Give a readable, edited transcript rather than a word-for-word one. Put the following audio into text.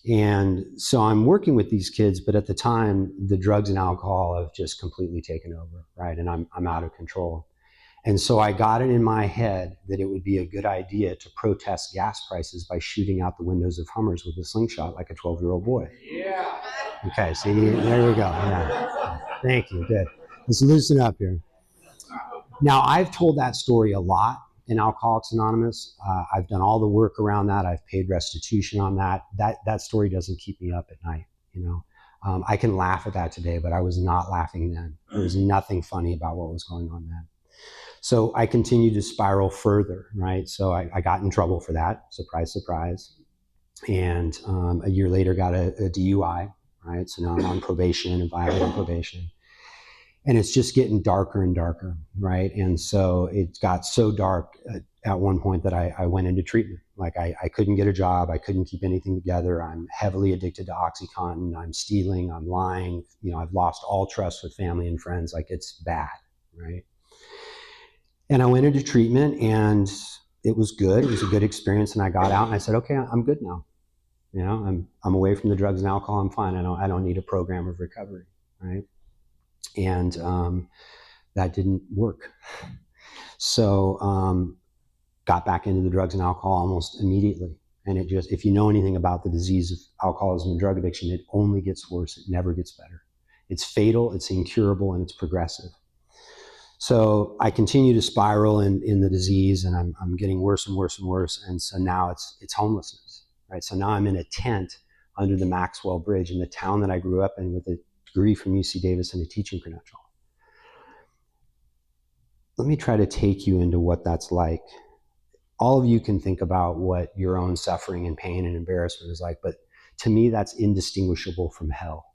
And so I'm working with these kids, but at the time, the drugs and alcohol have just completely taken over, right? And I'm out of control. And so I got it in my head that it would be a good idea to protest gas prices by shooting out the windows of Hummers with a slingshot like a 12-year-old boy. Yeah. Okay, see, there we go. Yeah. Thank you. Good. Let's loosen up here. Now, I've told that story a lot in Alcoholics Anonymous. I've done all the work around that. I've paid restitution on that. That story doesn't keep me up at night, you know. I can laugh at that today, but I was not laughing then. There was nothing funny about what was going on then. So I continued to spiral further, right? So I got in trouble for that, surprise, surprise. And a year later got a DUI, right? So now I'm on probation and violating probation. And it's just getting darker and darker, right? And so it got so dark at one point that I went into treatment. Like I couldn't get a job. I couldn't keep anything together. I'm heavily addicted to OxyContin. I'm stealing. I'm lying. You know, I've lost all trust with family and friends. Like it's bad, right? And I went into treatment and it was good. It was a good experience. And I got out and I said, okay, I'm good now. You know, I'm away from the drugs and alcohol. I'm fine. I don't need a program of recovery, right? And that didn't work. So got back into the drugs and alcohol almost immediately. And it just, if you know anything about the disease of alcoholism and drug addiction, it only gets worse. It never gets better. It's fatal, it's incurable, and it's progressive. So I continue to spiral in the disease, and I'm getting worse and worse and worse. And so now it's homelessness, right? So now I'm in a tent under the Maxwell Bridge in the town that I grew up in with a degree from UC Davis and a teaching credential. Let me try to take you into what that's like. All of you can think about what your own suffering and pain and embarrassment is like, but to me, that's indistinguishable from hell.